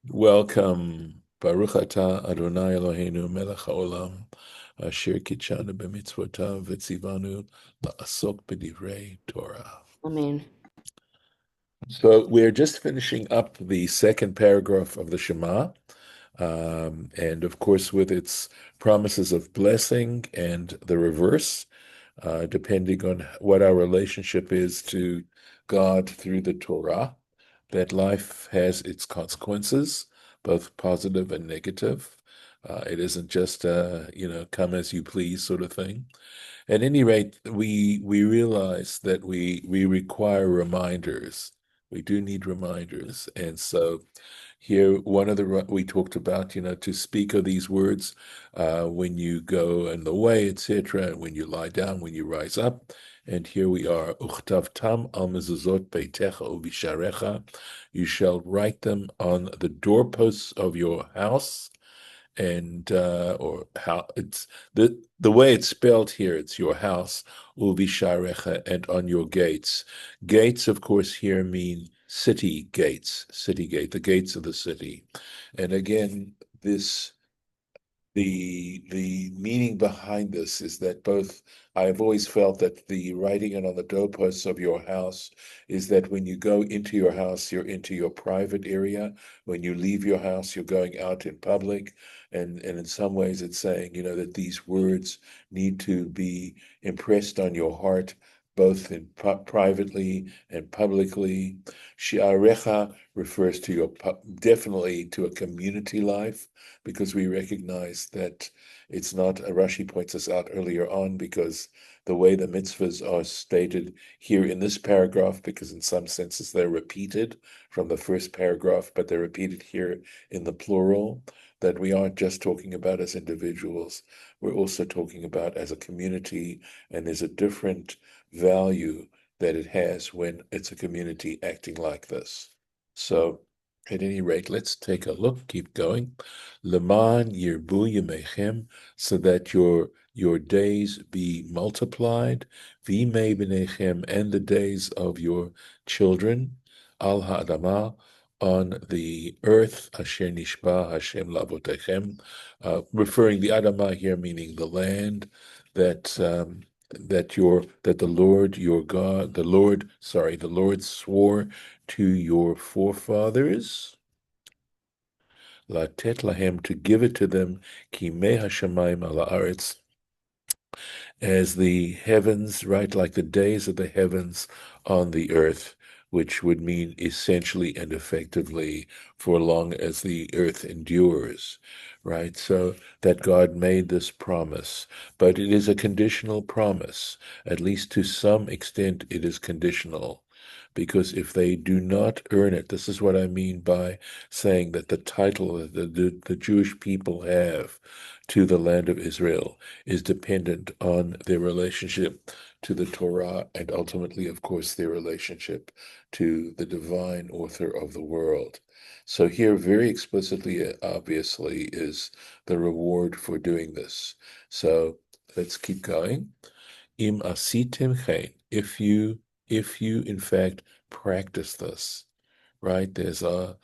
Welcome, Baruch atah Adonai Eloheinu melech haolam, asher kitshanu b'mitzvotav v'tzivanu la'asok b'divrei Torah. Amen. So we're just finishing up the second paragraph of the Shema, and of course with its promises of blessing and the reverse, depending on what our relationship is to God through the Torah, that life has its consequences, both positive and negative. It isn't just come as you please sort of thing. At any rate, we realize that we require reminders. We do need reminders, and so here one of the we talked about, to speak of these words when you go in the way, etc., when you lie down, when you rise up. And here we are, Uchtavtam al mezuzot beitecha ubisharecha. You shall write them on the doorposts of your house, and or how it's the way it's spelled here. It's your house, ubisharecha, and on your gates. Gates, of course, here mean city gates, city gate, the gates of the city. And again, this the meaning behind this is that both I've always felt that the writing it on the doorposts of your house is that when you go into your house, you're into your private area. When you leave your house, you're going out in public. And in some ways it's saying, that these words need to be impressed on your heart, both in privately and publicly. Shi'arecha refers to definitely to a community life, because we recognize that it's not, Rashi points us out earlier on, because the way the mitzvahs are stated here in this paragraph, because in some senses they're repeated from the first paragraph, but they're repeated here in the plural, that we aren't just talking about as individuals, we're also talking about as a community, and there's a different value that it has when it's a community acting like this. So at any rate, let's take a look, keep going. Leman yirbu yemechem, so that your days be multiplied. V'imei b'nechem, and the days of your children. Al ha'adamah, on the earth. Asher nishba Hashem lavotechem, referring the Adamah here, meaning the land that the Lord your God, the Lord swore to your forefathers, latet lahem, to give it to them, ki mei hashamayim ala haaretz, as the heavens, right, like the days of the heavens on the earth, which would mean essentially and effectively for long as the earth endures, right? So that God made this promise, but it is a conditional promise. At least to some extent, it is conditional. Because if they do not earn it, this is what I mean by saying that the title that the Jewish people have to the land of Israel is dependent on their relationship to the Torah, and ultimately, of course, their relationship to the divine author of the world. So here, very explicitly, obviously, is the reward for doing this. So let's keep going. Im asitim chen, if you in fact practice this, right? There's a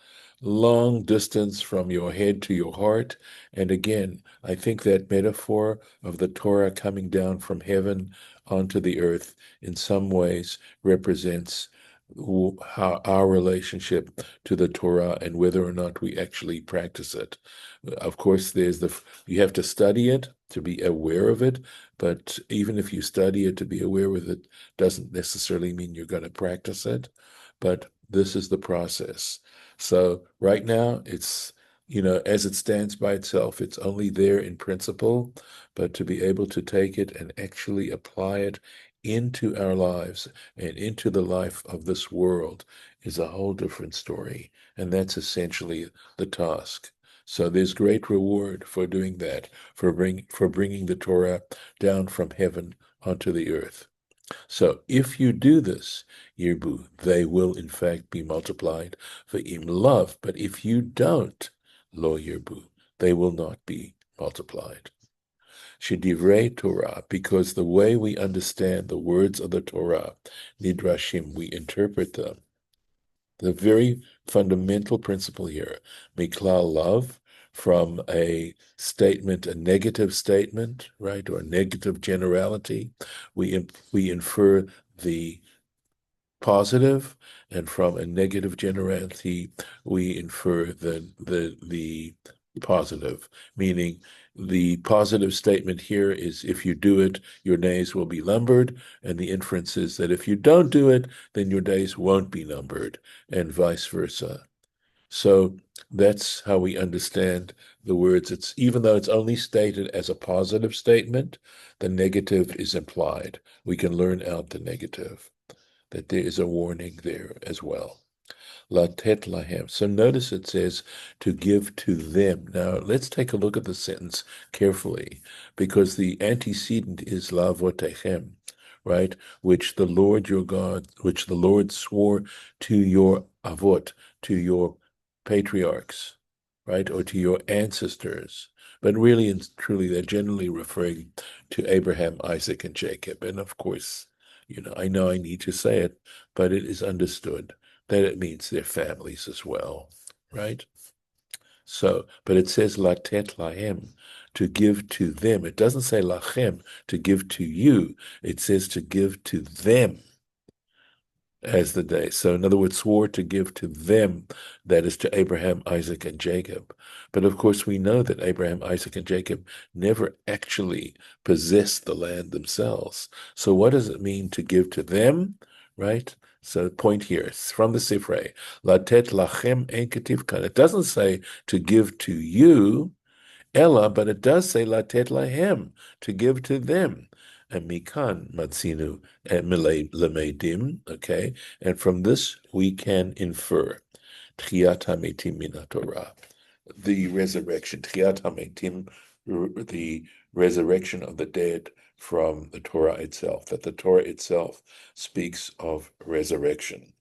long distance from your head to your heart. And again, I think that metaphor of the Torah coming down from heaven onto the earth in some ways represents how our relationship to the Torah and whether or not we actually practice it. Of course, you have to study it to be aware of it, but even if you study it to be aware of it, doesn't necessarily mean you're going to practice it. But this is the process. So right now, it's, as it stands by itself, it's only there in principle, but to be able to take it and actually apply it into our lives and into the life of this world is a whole different story. And that's essentially the task. So there's great reward for doing that, for bringing the Torah down from heaven onto the earth. So if you do this, Yirbu, they will in fact be multiplied for im love. But if you don't, lo Yirbu, they will not be multiplied. Shedivrei Torah, because the way we understand the words of the Torah, Nidrashim, we interpret them. The very fundamental principle here, miklal love, from a statement, a negative statement, right, or a negative generality, we infer the positive, and from a negative generality, we infer the positive, meaning the positive statement here is if you do it, your days will be numbered, and the inference is that if you don't do it, then your days won't be numbered, and vice versa. So that's how we understand the words. It's even though it's only stated as a positive statement, the negative is implied. We can learn out the negative, that there is a warning there as well. Latet lahem. So notice it says to give to them. Now let's take a look at the sentence carefully, because the antecedent is lavotechem, right? Which the Lord your God, which the Lord swore to your avot, to your patriarchs, right? Or to your ancestors. But really and truly, they're generally referring to Abraham, Isaac, and Jacob. And of course, I know I need to say it, but it is understood that it means their families as well, right? So, but it says latet lahem, to give to them. It doesn't say lachem, to give to you. It says to give to them as the day. So, in other words, swore to give to them, that is to Abraham, Isaac, and Jacob. But of course, we know that Abraham, Isaac, and Jacob never actually possessed the land themselves. So, what does it mean to give to them, right? So, point here, it's from the Sifrei, latet lachem en ketiv kan. It doesn't say to give to you, Ella, but it does say latet lahem, to give to them. And mikan matzinu lemedim, okay? And from this we can infer tchiyat hametim min Torah, the resurrection, tchiyat hametim, the resurrection of the dead from the Torah itself, that the Torah itself speaks of resurrection.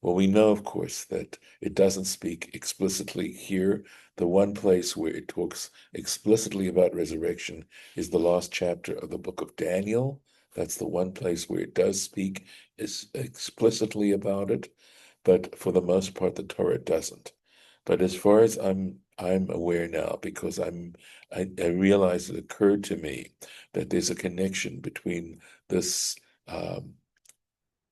Well, we know, of course, that it doesn't speak explicitly here. The one place where it talks explicitly about resurrection is the last chapter of the book of Daniel. That's the one place where it does speak explicitly about it, but for the most part, the Torah doesn't. But as far as I'm aware now, because I realize it occurred to me that there's a connection between this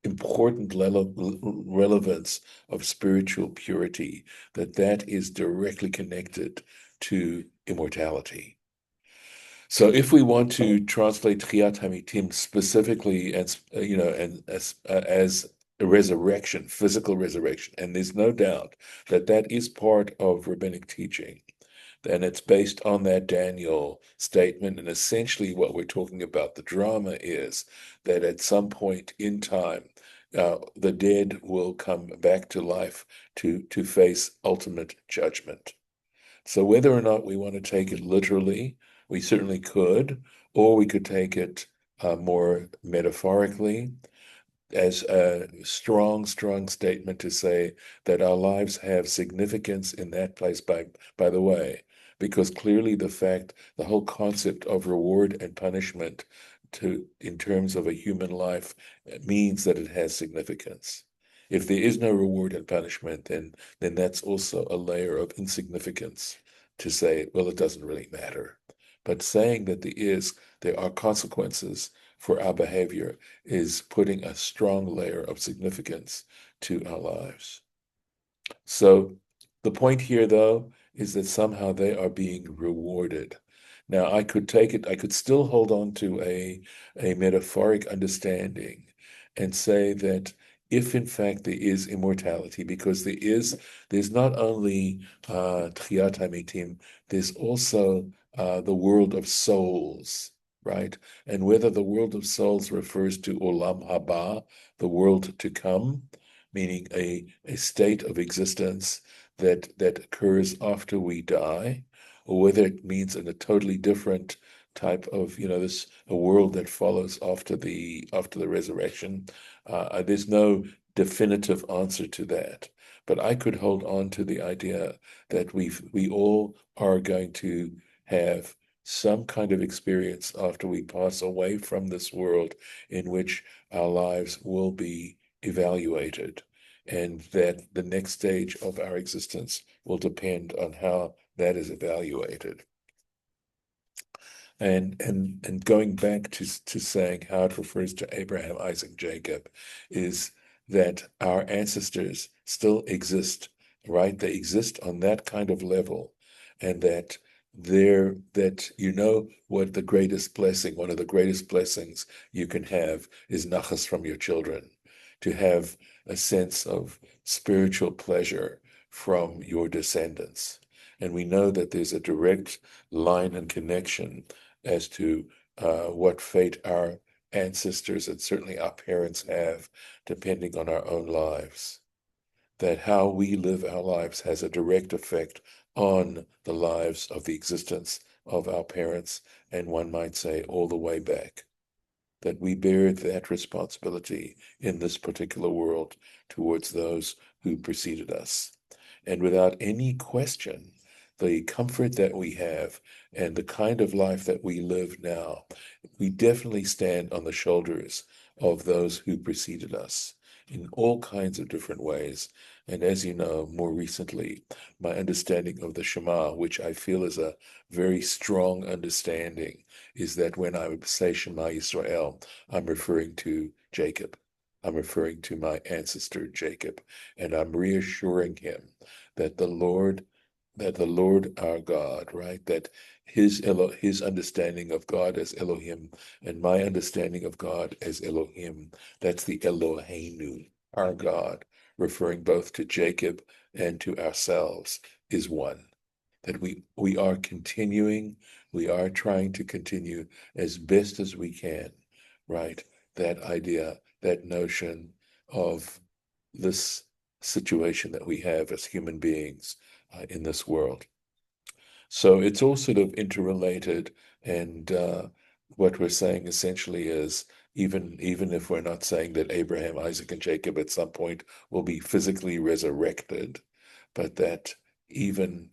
important relevance of spiritual purity, that is directly connected to immortality. So if we want to translate Tchiyat Hamitim specifically as as a resurrection, physical resurrection, and there's no doubt that is part of rabbinic teaching, and it's based on that Daniel statement. And essentially what we're talking about, the drama is that at some point in time, the dead will come back to life to face ultimate judgment. So whether or not we want to take it literally, we certainly could, or we could take it more metaphorically, as a strong, strong statement to say that our lives have significance in that place, by the way, because clearly the whole concept of reward and punishment in terms of a human life means that it has significance. If there is no reward and punishment, then that's also a layer of insignificance to say, well, it doesn't really matter. But saying that there are consequences for our behavior is putting a strong layer of significance to our lives. So the point here, though, is that somehow they are being rewarded. Now, I could still hold on to a metaphoric understanding and say that if in fact there is immortality, because there's not only Tchiyat HaMetim, there's also the world of souls, right? And whether the world of souls refers to Olam Haba, the world to come, meaning a state of existence that occurs after we die, or whether it means in a totally different type of, a world that follows after the resurrection. There's no definitive answer to that. But I could hold on to the idea that we all are going to have some kind of experience after we pass away from this world in which our lives will be evaluated. and that the next stage of our existence will depend on how that is evaluated. And going back to saying how it refers to Abraham, Isaac, Jacob, is that our ancestors still exist, right? They exist on that kind of level, and that what the greatest blessing, one of the greatest blessings you can have is nachas from your children, to have a sense of spiritual pleasure from your descendants. And we know that there's a direct line and connection as to what fate our ancestors and certainly our parents have, depending on our own lives. That how we live our lives has a direct effect on the lives of the existence of our parents, and one might say all the way back. That we bear that responsibility in this particular world towards those who preceded us. And without any question, the comfort that we have and the kind of life that we live now, we definitely stand on the shoulders of those who preceded us in all kinds of different ways. And as you know, more recently, my understanding of the Shema, which I feel is a very strong understanding, is that when I say Shema Yisrael, I'm referring to Jacob. I'm referring to my ancestor Jacob, and I'm reassuring him that the Lord our God, right? That his understanding of God as Elohim and my understanding of God as Elohim, that's the Eloheinu, our God, referring both to Jacob and to ourselves, is one. That we are continuing, we are trying to continue as best as we can, right? That idea, that notion of this situation that we have as human beings in this world. So it's all sort of interrelated, and what we're saying essentially is even if we're not saying that Abraham, Isaac, and Jacob at some point will be physically resurrected, but that even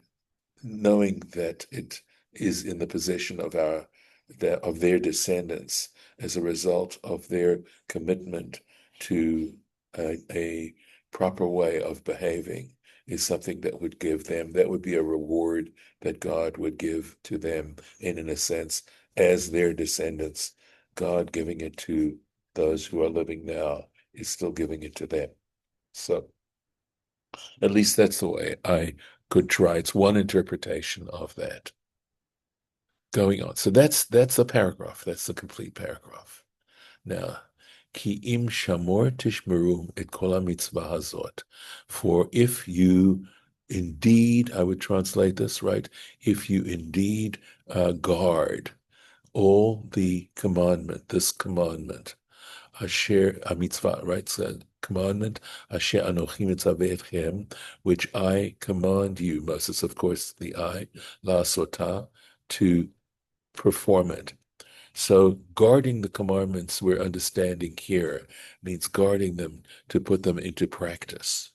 knowing that it is in the possession of their descendants as a result of their commitment to a proper way of behaving is something that would be a reward that God would give to them, and in a sense, as their descendants, God giving it to those who are living now is still giving it to them. So at least that's the way I could try. It's one interpretation of that. Going on. So that's the paragraph. That's the complete paragraph. Now, ki im shamor tishmeru et kol mitzvah hazot. For if you indeed, I would translate this, right? If you indeed guard all the commandment, this commandment, asher a mitzvah, right? So commandment, asher anochi mitzaveh which I command you, Moses, of course, the I, la sota, to perform it. So guarding the commandments we're understanding here means guarding them to put them into practice.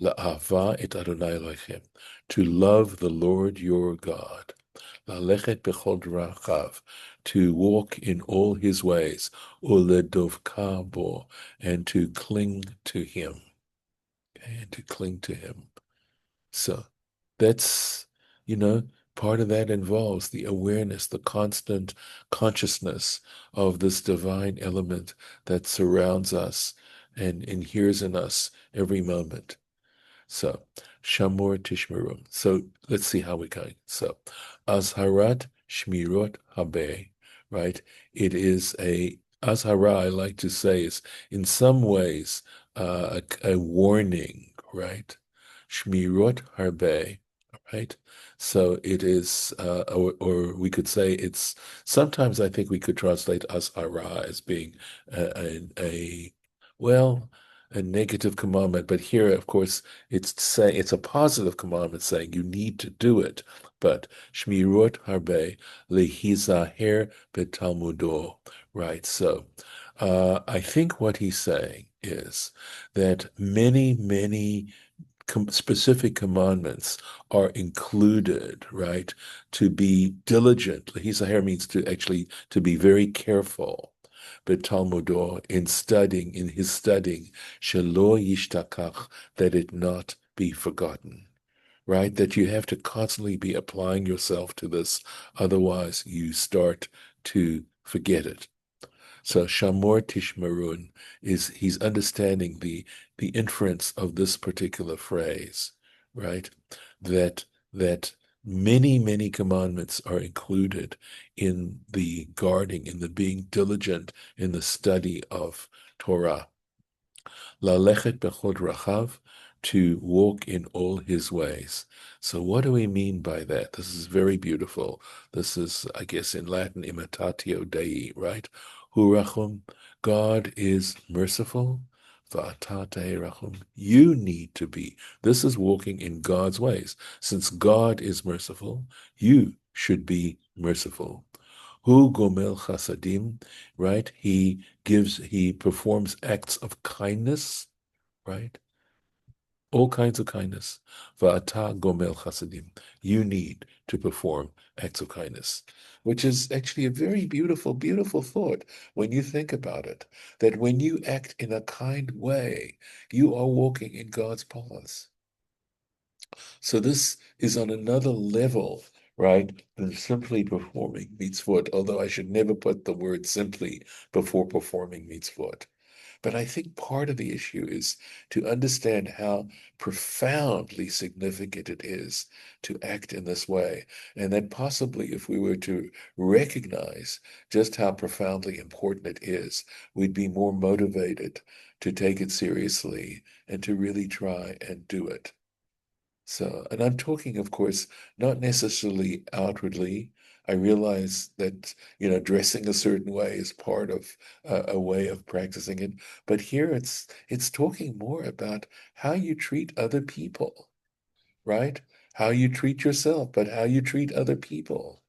La'ava et Adonai Elohim, to love the Lord your God. La'lechet bechol drachav, to walk in all his ways. Uledovka bo, and to cling to him. And to cling to him. So that's, part of that involves the awareness, the constant consciousness of this divine element that surrounds us and inheres in us every moment. So, Shamor Tishmerum. So let's see how we can. So, Azharat Shmirot Habe, right? It is Azhara, I like to say, is in some ways a warning, right? Shmirot Harbe, right? So it is, or we could say sometimes I think we could translate Azhara as being well, a negative commandment, but here, of course, it's a positive commandment saying you need to do it. But Shmirot Harbe lehizaher betalmudo, right? So I think what he's saying is that many specific commandments are included, right? To be diligent. Lehizaher means to be very careful, betalmudo, in studying, in his studying, shelo yishtakach, that it not be forgotten. Right? That you have to constantly be applying yourself to this, otherwise you start to forget it. So Shamor Tishmarun he's understanding the inference of this particular phrase, right? That that many commandments are included in the guarding, in the being diligent in the study of Torah. Lalechet bechod rachav, to walk in all his ways. So what do we mean by that? This is very beautiful. This is, I guess, in Latin, imitatio Dei, right? Hu rachum, God is merciful. Va'atate rachum, you need to be. This is walking in God's ways. Since God is merciful, you should be merciful. Hu gomel chasadim, right? He performs acts of kindness, right? All kinds of kindness. Va'ata gomel chasadim. You need to perform acts of kindness, which is actually a very beautiful thought when you think about it, that when you act in a kind way, you are walking in God's paths. So this is on another level, right, than simply performing mitzvot, although I should never put the word simply before performing mitzvot. But I think part of the issue is to understand how profoundly significant it is to act in this way. And that possibly if we were to recognize just how profoundly important it is, we'd be more motivated to take it seriously and to really try and do it. So, and I'm talking, of course, not necessarily outwardly. I realize that, dressing a certain way is part of a way of practicing it. But here it's talking more about how you treat other people, right? How you treat yourself, but how you treat other people.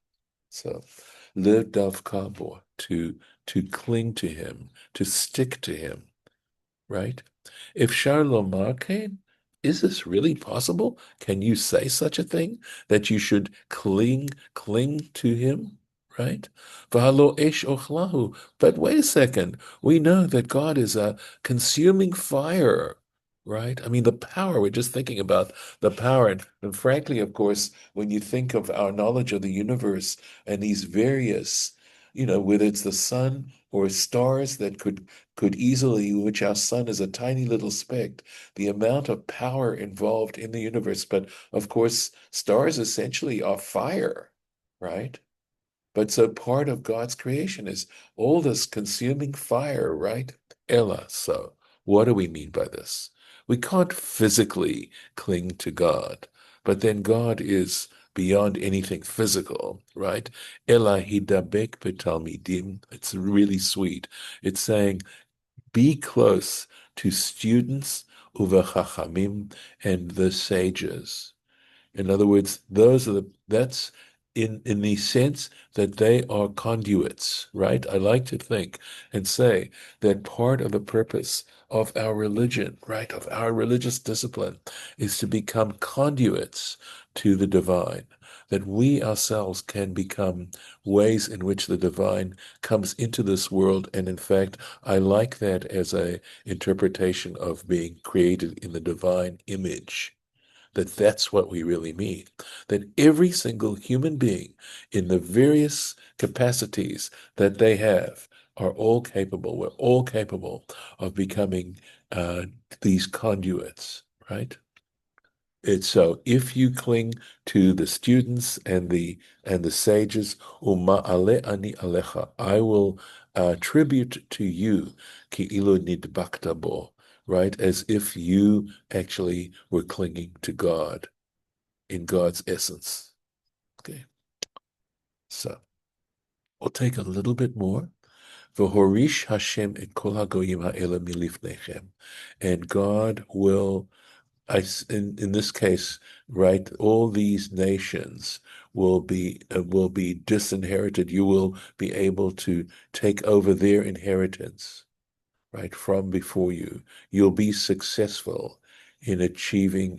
So, live dav kabo, to cling to him, to stick to him, right? If Charlemagne came, is this really possible? Can you say such a thing that you should cling to him? Right? V'halo esh ochlahu. But wait a second. We know that God is a consuming fire, right? I mean, the power, we're just thinking about the power. And frankly, of course, when you think of our knowledge of the universe and these various, whether it's the sun or stars that could easily, which our sun is a tiny little speck, the amount of power involved in the universe. But of course, stars essentially are fire, right? But so part of God's creation is all this consuming fire, right? Ella. So what do we mean by this? We can't physically cling to God, but then God is beyond anything physical, right? Ella hidabek betalmidim. It's really sweet. It's saying, be close to students, uvachachamim, and the sages. In other words, that's in the sense that they are conduits, right? I like to think and say that part of the purpose of our religion, right, of our religious discipline, is to become conduits to the divine, that we ourselves can become ways in which the divine comes into this world. And in fact, I like that as a interpretation of being created in the divine image, that's what we really mean. That every single human being in the various capacities that they have are all capable, we're all capable of becoming these conduits, right? It's so if you cling to the students and the sages, ale ani alecha, I will tribute to you ki ilo nidbakta bo, right? As if you actually were clinging to God in God's essence. Okay, so we'll take a little bit more. V'horish Hashem et kol hagoyim ha'ela milifnechem, and God will, in this case, right, all these nations will be disinherited. You will be able to take over their inheritance, right, from before you. You'll be successful in achieving,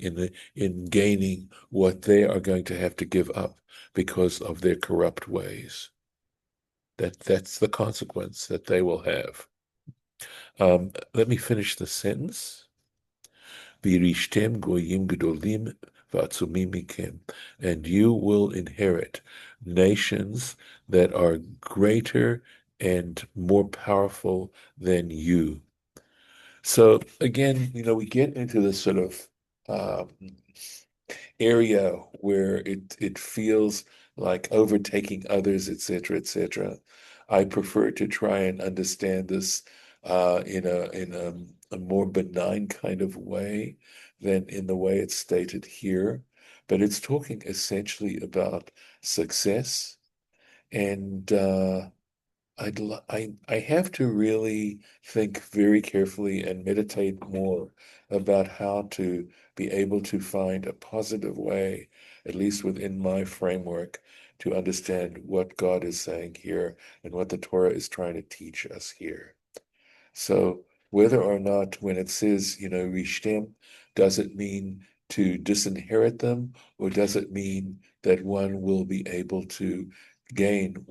in gaining what they are going to have to give up because of their corrupt ways. That's the consequence that they will have. Let me finish the sentence. Virishtem goyim gedolim va'atzumim mikem, and you will inherit nations that are greater and more powerful than you. So again, we get into this sort of um, area where it feels like overtaking others, etc., etc. I prefer to try and understand this in a more benign kind of way than in the way it's stated here. But it's talking essentially about success, and I have to really think very carefully and meditate more about how to be able to find a positive way, at least within my framework, to understand what God is saying here and what the Torah is trying to teach us here. So whether or not when it says, rishtem, does it mean to disinherit them, or does it mean that one will be able to gain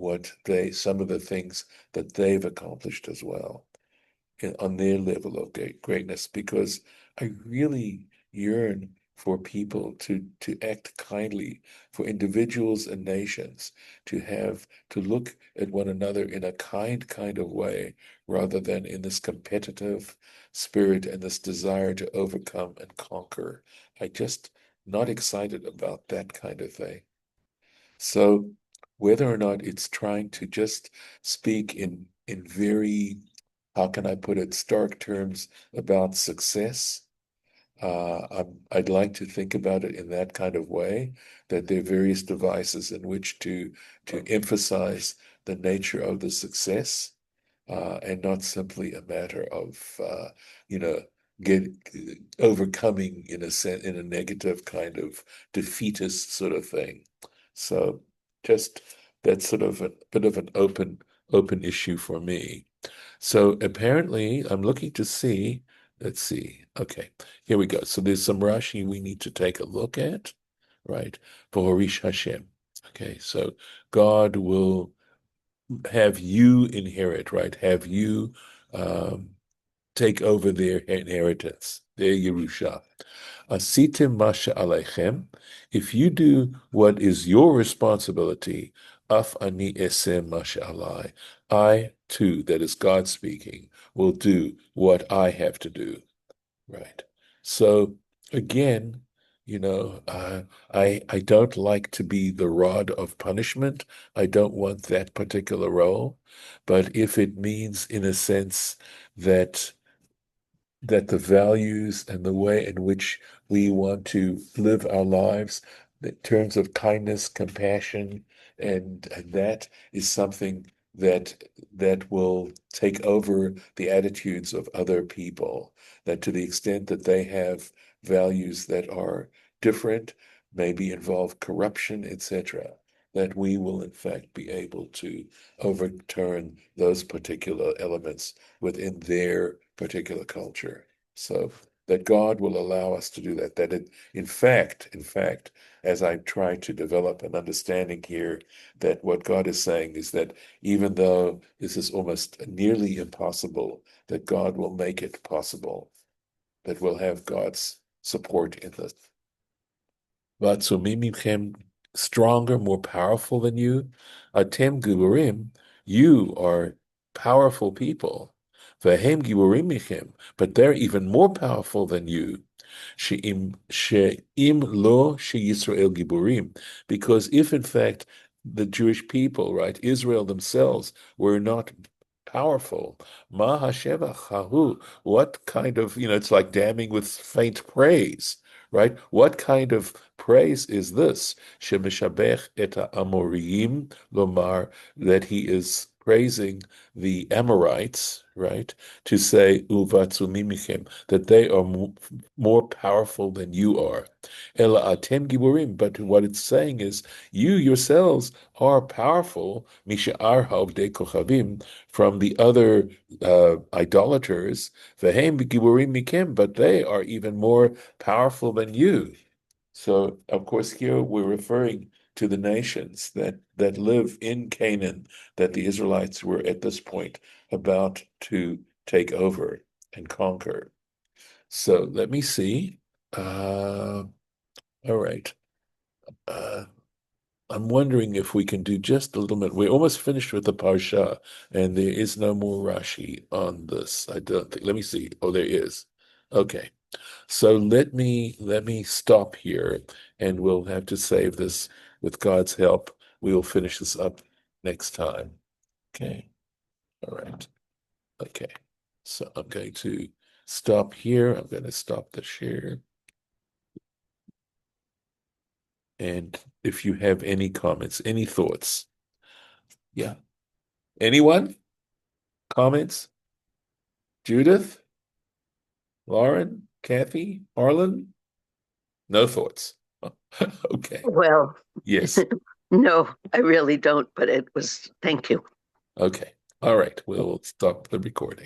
some of the things that they've accomplished as well on their level of greatness? Because I really yearn for people to act kindly, for individuals and nations to look at one another in a kind of way, rather than in this competitive spirit and this desire to overcome and conquer. I just not excited about that kind of thing. So whether or not it's trying to just speak in very, how can I put it, stark terms about success, I'd like to think about it in that kind of way, that there are various devices in which to emphasize the nature of the success, and not simply a matter of you know get overcoming in a negative kind of defeatist sort of thing. So just that's sort of a bit of an open issue for me. So apparently I'm looking to see, let's see. Okay, here we go. So there's some Rashi we need to take a look at, right? For Horish Hashem. Okay, so God will have you inherit, right? Have you um, take over their inheritance, their Yerusha. Asitim masha aleichem. If you do what is your responsibility, af ani esem masha alai. I too, that is God speaking, will do what I have to do. Right. So again, I don't like to be the rod of punishment. I don't want that particular role. But if it means, in a sense, that the values and the way in which we want to live our lives in terms of kindness, compassion, and that is something that will take over the attitudes of other people. That to the extent that they have values that are different, maybe involve corruption, etc., that we will in fact be able to overturn those particular elements within their particular culture. So that God will allow us to do that. That in fact, as I try to develop an understanding here, that what God is saying is that even though this is almost nearly impossible, that God will make it possible, that we'll have God's support in this. Vatsumimichem, stronger, more powerful than you. Atem giburim, you are powerful people. Vahem giburim michem, but they're even more powerful than you. She'im lo she'Yisrael giburim, because if in fact the Jewish people, right, Israel themselves, were not powerful, ma hashevach hahu, what kind of, it's like damning with faint praise, right? What kind of praise is this? Shemishabech et Amorim lomar, that he is praising the Amorites, right? To say uvatzumimichem, that they are more powerful than you are. Ela atem giburim, but what it's saying is you yourselves are powerful, misha'ar ha'ovdei kochavim, from the other idolaters, vehem giburim mikem, but they are even more powerful than you. So, of course, here we're referring to the nations that live in Canaan that the Israelites were at this point about to take over and conquer. So let me see. All right. Uh, I'm wondering if we can do just a little bit. We're almost finished with the Parsha, and there is no more Rashi on this. I don't think. Let me see. Oh, there is. Okay. So let me stop here, and we'll have to save this with God's help. We will finish this up next time. Okay. All right. Okay. So I'm going to stop here. I'm going to stop the share. And if you have any comments, any thoughts, yeah. Anyone? Comments? Judith? Lauren? Kathy? Harlan? No thoughts. Okay. Well, Yes. no, I really don't, but it was, thank you. Okay. All right. We'll stop the recording.